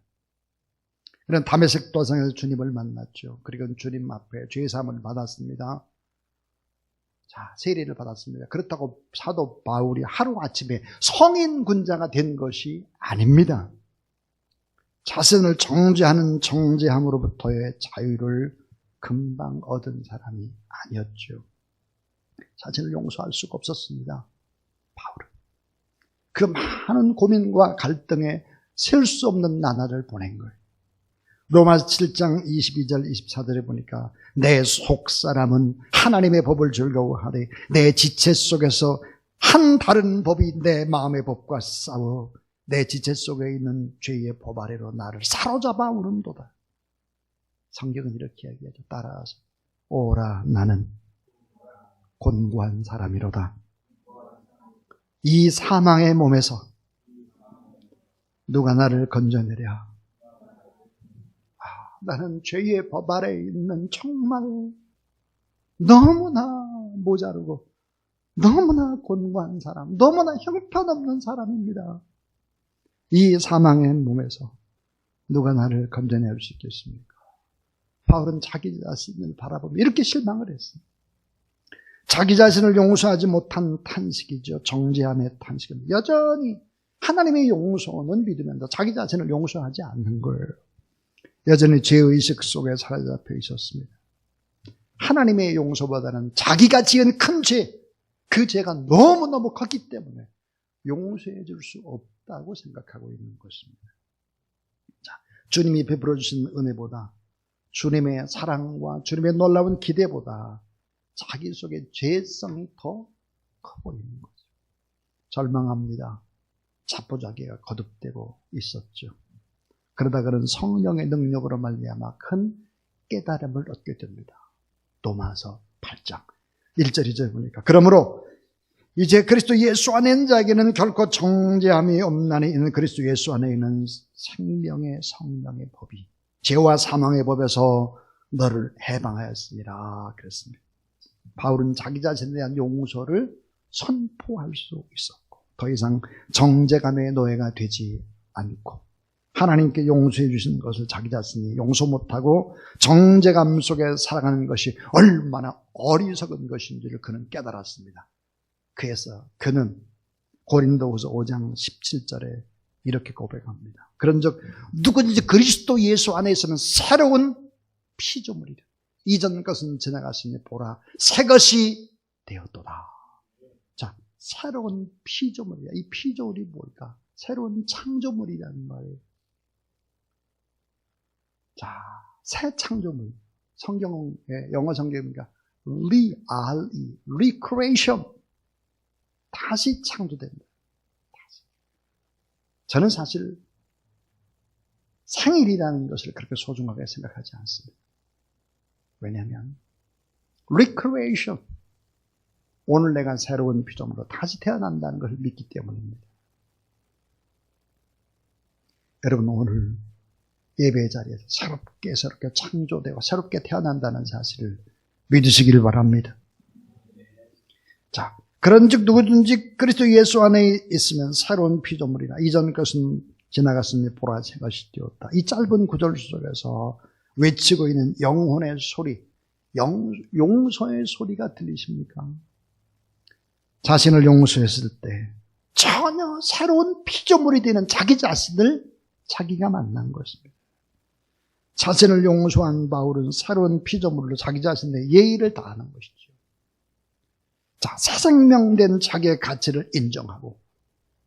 그는 다메섹 도상에서 주님을 만났죠. 그리고 주님 앞에 죄사함을 받았습니다. 자, 세례를 받았습니다. 그렇다고 사도 바울이 하루아침에 성인 군자가 된 것이 아닙니다. 자신을 정죄하는 정죄함으로부터의 자유를 금방 얻은 사람이 아니었죠. 자신을 용서할 수가 없었습니다. 바울은 그 많은 고민과 갈등에 셀 수 없는 나날을 보낸 거예요. 로마서 7장 22절 24절에 보니까 내 속사람은 하나님의 법을 즐거워하되 내 지체 속에서 한 다른 법이 내 마음의 법과 싸워 내 지체 속에 있는 죄의 법 아래로 나를 사로잡아 오는도다. 성경은 이렇게 얘기하죠. 따라서 오라 나는 곤고한 사람이로다. 이 사망의 몸에서 누가 나를 건져내랴. 나는 죄의 법 아래에 있는 정말 너무나 모자르고 너무나 곤고한 사람, 너무나 형편없는 사람입니다. 이 사망의 몸에서 누가 나를 건져낼 수 있겠습니까? 바울은 자기 자신을 바라보며 이렇게 실망을 했습니다. 자기 자신을 용서하지 못한 탄식이죠. 정죄함의 탄식입니다. 여전히 하나님의 용서는 믿으면서 자기 자신을 용서하지 않는 거예요. 여전히 죄의식 속에 사로잡혀 있었습니다. 하나님의 용서보다는 자기가 지은 큰 죄, 그 죄가 너무너무 컸기 때문에 용서해 줄 수 없다고 생각하고 있는 것입니다. 자, 주님이 베풀어 주신 은혜보다 주님의 사랑과 주님의 놀라운 기대보다 자기 속의 죄성이 더 커 보이는 거죠. 절망합니다. 자포자기가 거듭되고 있었죠. 그러다 그는 성령의 능력으로 말미암아 큰 깨달음을 얻게 됩니다. 로마서 8장 1절 2절 보니까 그러므로 이제 그리스도 예수 안에 있는 자에게는 결코 정죄함이 없나니 이는 그리스도 예수 안에 있는 생명의 성령의 법이 죄와 사망의 법에서 너를 해방하였습니다. 그랬습니다. 바울은 자기 자신에 대한 용서를 선포할 수 있었고 더 이상 정죄감의 노예가 되지 않고 하나님께 용서해 주신 것을 자기 자신이 용서 못하고 정죄감 속에 살아가는 것이 얼마나 어리석은 것인지를 그는 깨달았습니다. 그래서 그는 고린도후서 5장 17절에 이렇게 고백합니다. 그런즉 누구든지 그리스도 예수 안에 있으면 새로운 피조물이라. 이전 것은 지나갔으니 보라 새 것이 되었도다. 자, 새로운 피조물이야. 이 피조물이 뭘까? 새로운 창조물이라는 말이에요. 자, 새 창조물. 성경의 영어 성경입니까? recreation. 다시 창조됩니다. 다시. 저는 사실 생일이라는 것을 그렇게 소중하게 생각하지 않습니다. 왜냐하면 recreation. 오늘 내가 새로운 피조물로 다시 태어난다는 것을 믿기 때문입니다. 여러분 오늘 예배의 자리에서 새롭게 창조되고 새롭게 태어난다는 사실을 믿으시길 바랍니다. 자, 그런즉 누구든지 그리스도 예수 안에 있으면 새로운 피조물이라. 이전 것은 지나갔으니 보라 새 것이 되었다. 이 짧은 구절 속에서 외치고 있는 영혼의 소리, 용서의 소리가 들리십니까? 자신을 용서했을 때 전혀 새로운 피조물이 되는 자기 자신을 자기가 만난 것입니다. 자신을 용서한 바울은 새로운 피조물로 자기 자신의 예의를 다하는 것이죠. 자, 새 생명된 자기의 가치를 인정하고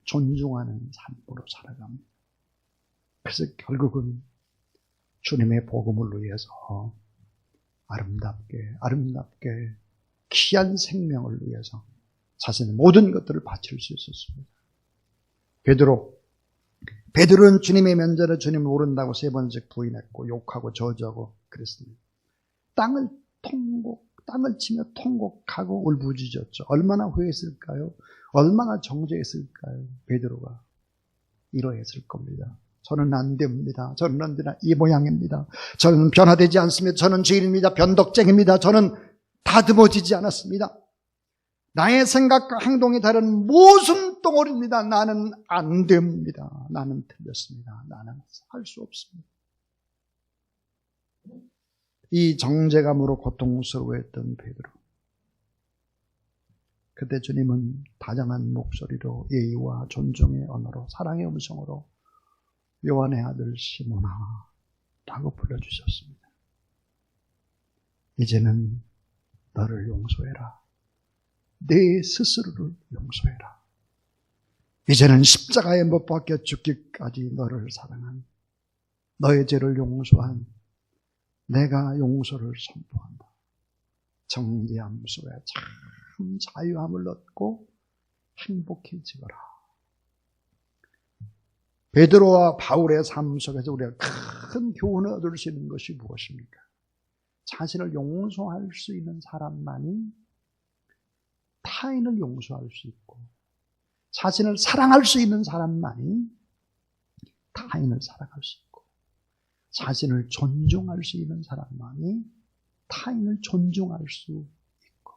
존중하는 삶으로 살아갑니다. 그래서 결국은 주님의 복음을 위해서 아름답게 귀한 생명을 위해서 자신의 모든 것들을 바칠 수 있었습니다. 베드로는 주님의 면전에 주님을 모른다고 3번씩 부인했고 욕하고 저주하고 그랬습니다. 땅을 치며 통곡하고 울부짖었죠. 얼마나 후회했을까요? 얼마나 정죄했을까요? 베드로가 이러했을 겁니다. 저는 안 됩니다. 저는 언제나 이 모양입니다. 저는 변화되지 않습니다. 저는 죄인입니다. 변덕쟁입니다. 저는 다듬어지지 않았습니다. 나의 생각과 행동이 다른 모순 덩어리입니다. 나는 안 됩니다. 나는 틀렸습니다. 나는 할 수 없습니다. 이 정죄감으로 고통스러워했던 베드로. 그때 주님은 다정한 목소리로 예의와 존중의 언어로 사랑의 음성으로 요한의 아들 시몬아 라고 불러주셨습니다. 이제는 너를 용서해라. 내 스스로를 용서해라. 이제는 십자가에 못 박혀 죽기까지 너를 사랑한, 너의 죄를 용서한 내가 용서를 선포한다. 정죄함 속에 참 자유함을 얻고 행복해지거라. 베드로와 바울의 삶 속에서 우리가 큰 교훈을 얻을 수 있는 것이 무엇입니까? 자신을 용서할 수 있는 사람만이 타인을 용서할 수 있고, 자신을 사랑할 수 있는 사람만이 타인을 사랑할 수 있고, 자신을 존중할 수 있는 사람만이 타인을 존중할 수 있고,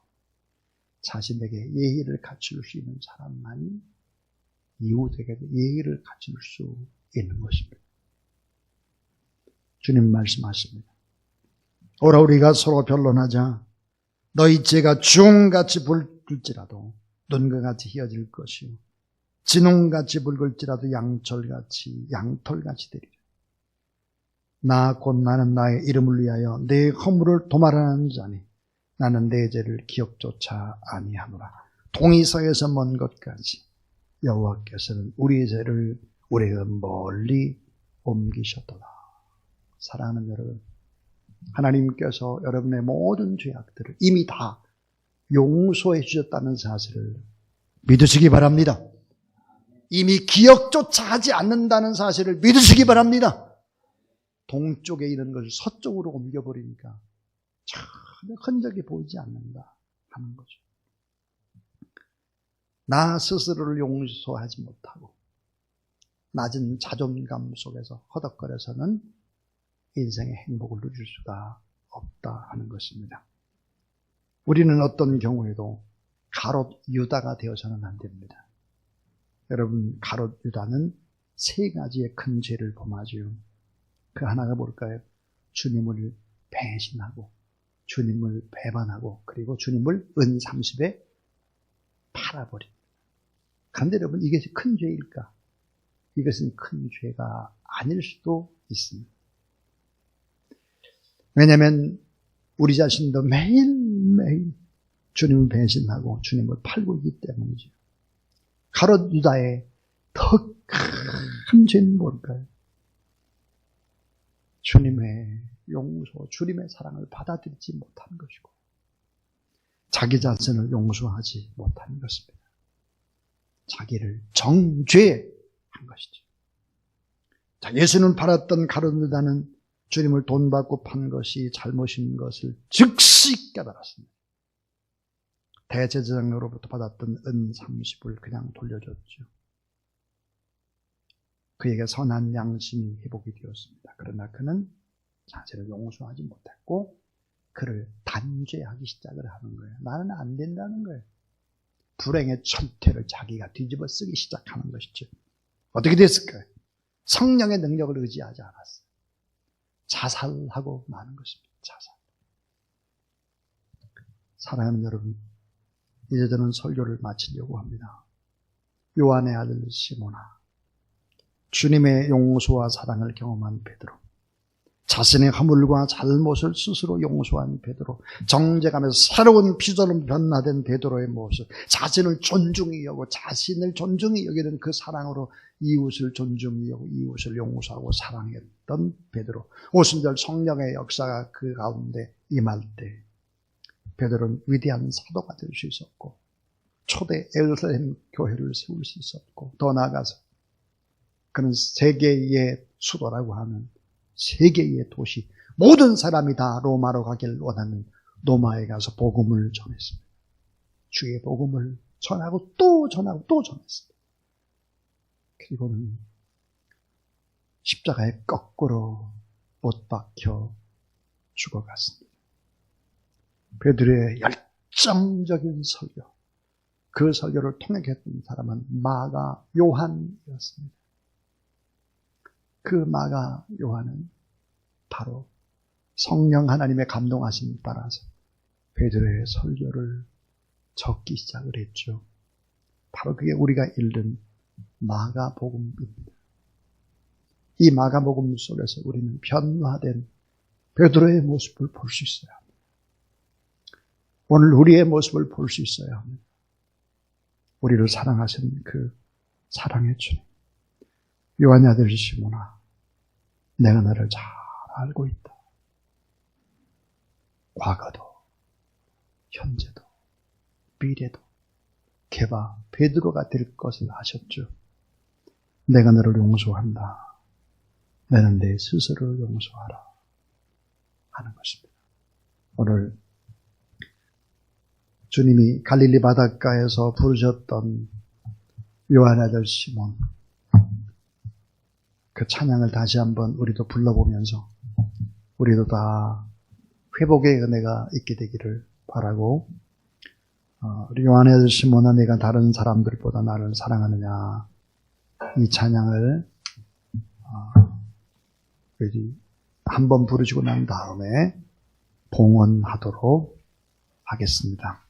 자신에게 예의를 갖출 수 있는 사람만이 이웃에게 예의를 갖출 수 있는 것입니다. 주님 말씀하십니다. 오라 우리가 서로 변론하자. 너희 죄가 주홍같이 붉을지라도 눈과 같이 희어질 것이요 진홍같이 붉을지라도 양털같이 되리라. 나 곧 나는 나의 이름을 위하여 내 허물을 도말하는 자니 나는 내 죄를 기억조차 아니하노라. 동이서에서 먼 것까지 여호와께서는 우리의 죄를 우리에게 멀리 옮기셨도다. 사랑하는 여러분, 하나님께서 여러분의 모든 죄악들을 이미 다 용서해 주셨다는 사실을 믿으시기 바랍니다. 이미 기억조차 하지 않는다는 사실을 믿으시기 바랍니다. 동쪽에 있는 것을 서쪽으로 옮겨버리니까 전혀 흔적이 보이지 않는다 하는 거죠. 나 스스로를 용서하지 못하고 낮은 자존감 속에서 허덕거려서는 인생의 행복을 누릴 수가 없다 하는 것입니다. 우리는 어떤 경우에도 가롯 유다가 되어서는 안 됩니다. 여러분, 가롯 유다는 세 가지의 큰 죄를 범하지요. 그 하나가 뭘까요? 주님을 배신하고 주님을 배반하고 그리고 주님을 은 30에 팔아버립니다. 그런데 여러분, 이게 큰 죄일까? 이것은 큰 죄가 아닐 수도 있습니다. 왜냐하면 우리 자신도 매일매일 주님을 배신하고 주님을 팔고 있기 때문이죠. 가롯 유다의 더 큰 죄는 뭘까요? 주님의 용서, 주님의 사랑을 받아들이지 못한 것이고 자기 자신을 용서하지 못한 것입니다. 자기를 정죄한 것이죠. 자, 예수는 팔았던 가롯 유다는 주님을 돈 받고 판 것이 잘못인 것을 즉시 깨달았습니다. 대제사장으로부터 받았던 은 30을 그냥 돌려줬죠. 그에게 선한 양심이 회복이 되었습니다. 그러나 그는 자신을 용서하지 못했고 그를 단죄하기 시작을 하는 거예요. 나는 안 된다는 거예요. 불행의 철퇴를 자기가 뒤집어 쓰기 시작하는 것이죠. 어떻게 됐을까요? 성령의 능력을 의지하지 않았어요. 자살하고 마는 것입니다. 자살. 사랑하는 여러분, 이제 저는 설교를 마치려고 합니다. 요한의 아들 시몬아, 주님의 용서와 사랑을 경험한 베드로, 자신의 허물과 잘못을 스스로 용서한 베드로, 정죄감에서 새로운 피조로 변화된 베드로의 모습, 자신을 존중히 여기고 자신을 존중히 여기는 그 사랑으로 이웃을 존중히 여기고 이웃을 용서하고 사랑했던 베드로, 오순절 성령의 역사가 그 가운데 임할 때 베드로는 위대한 사도가 될 수 있었고 초대 예루살렘 교회를 세울 수 있었고 더 나아가서 그는 세계의 수도라고 하는 세계의 도시, 모든 사람이 다 로마로 가길 원하는 로마에 가서 복음을 전했습니다. 주의 복음을 전하고 또 전하고 또 전했습니다. 그리고는 십자가에 거꾸로 못 박혀 죽어갔습니다. 베드로의 열정적인 설교, 그 설교를 통역했던 사람은 마가 요한이었습니다. 그 마가 요한은 바로 성령 하나님의 감동하심에 따라서 베드로의 설교를 적기 시작을 했죠. 바로 그게 우리가 읽은 마가복음입니다. 이 마가복음 속에서 우리는 변화된 베드로의 모습을 볼 수 있어야 합니다. 오늘 우리의 모습을 볼 수 있어야 합니다. 우리를 사랑하신 그 사랑의 주님, 요한의 아들 시몬아, 내가 너를 잘 알고 있다. 과거도 현재도 미래도 개바 베드로가 될 것을 아셨죠. 내가 너를 용서한다. 너는 내 스스로를 용서하라 하는 것입니다. 오늘 주님이 갈릴리 바닷가에서 부르셨던 요한의 아들 시몬, 그 찬양을 다시 한번 우리도 불러보면서 우리도 다 회복의 은혜가 있게 되기를 바라고, 우리 요한의 아들 시몬아, 내가 다른 사람들보다 나를 사랑하느냐, 이 찬양을 한번 부르시고 난 다음에 봉헌하도록 하겠습니다.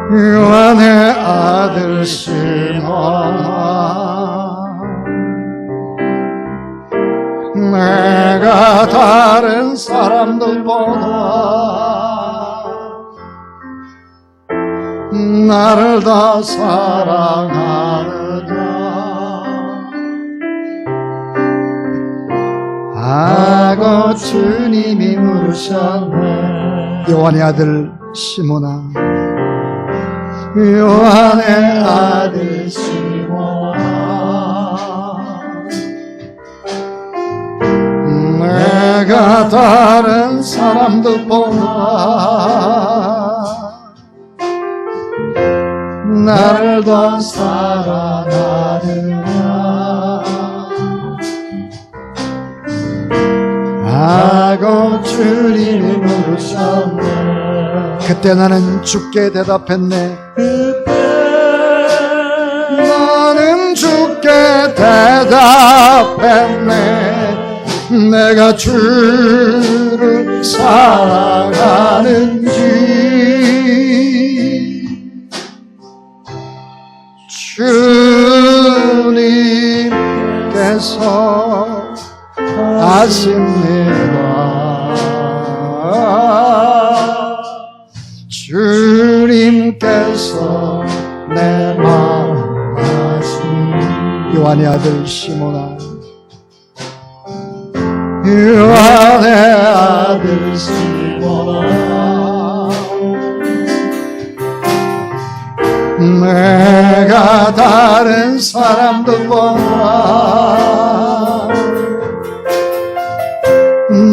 요한의 아들 시몬아, 내가 다른 사람들보다 나를 더 사랑하느냐 하고 주님이 물으셨네. 요한의 아들 시몬아, 요한의 아들 시몬아, 내가 다른 사람들보다 나를 더 사랑하느냐 하고 주님이 물으셨네. 그때 나는 주께 대답했네. 나는 주께 대답했네. 내가 주를 사랑하는지 주님께서 아십니다. 주님께서 내 마음 아십니다. 요한의 아들 시몬아, 요한의 아들 시몬아, 내가 다른 사람들보다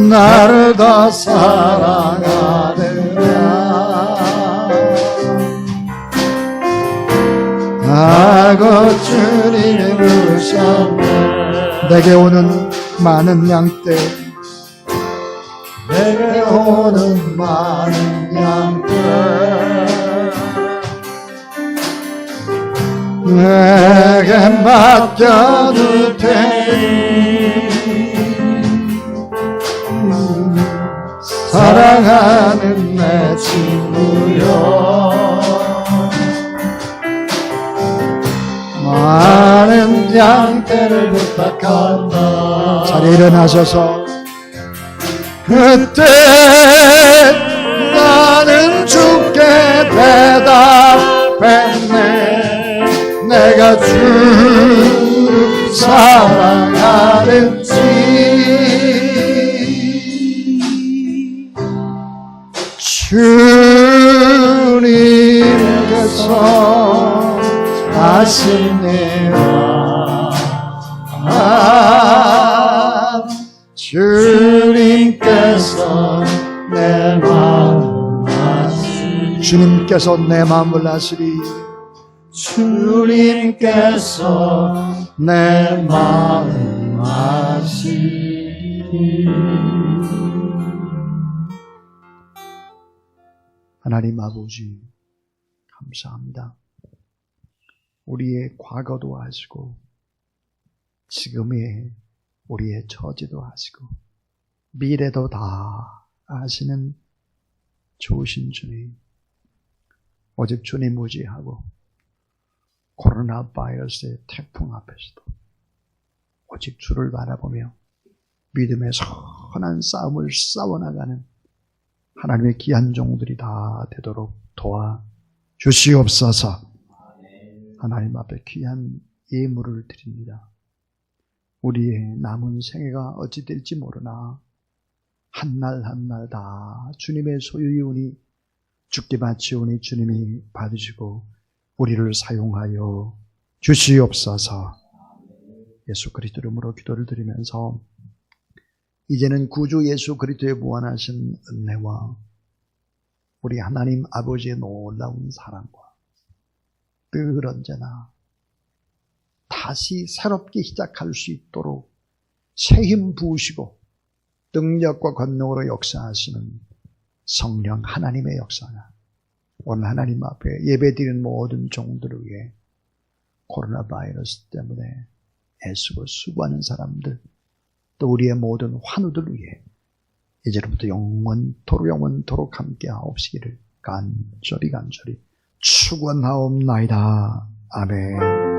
나를 더 사랑하느냐 하고 주님이 물으셨네. 내게 오는 많은 양떼, 내게 오는 많은 양떼 내게 맡겨둘 테니 사랑하는 내 친구여, 많은 양떼를 부탁한다. 자리에 일어나셔서 그때 나는 주께 대답했네. 내가 주를 사랑하는지 주님께서 아시네요. 주님께서 내 마음을 아시리. 주님께서 내 마음 아시리. 하나님 아버지 감사합니다. 우리의 과거도 아시고 지금의 우리의 처지도 아시고 미래도 다 아시는 좋으신 주님, 오직 주님 의지하고 코로나 바이러스의 태풍 앞에서도 오직 주를 바라보며 믿음의 선한 싸움을 싸워나가는 하나님의 귀한 종들이 다 되도록 도와 주시옵소서. 하나님 앞에 귀한 예물을 드립니다. 우리의 남은 생애가 어찌 될지 모르나 한날 한날 다 주님의 소유이오니 주께 바치오니 주님이 받으시고 우리를 사용하여 주시옵소서. 예수 그리스도 이름으로 기도를 드리면서 이제는 구주 예수 그리스도의 무한하신 은혜와 우리 하나님 아버지의 놀라운 사랑과 늘 언제나 다시 새롭게 시작할 수 있도록 새 힘 부으시고 능력과 권능으로 역사하시는 성령 하나님의 역사가 오늘 하나님 앞에 예배드리는 모든 종들을 위해 코로나 바이러스 때문에 애쓰고 수고하는 사람들 또 우리의 모든 환우들을 위해 이제부터 영원토록 함께 하옵시기를 간절히 축원하옵나이다. 아멘.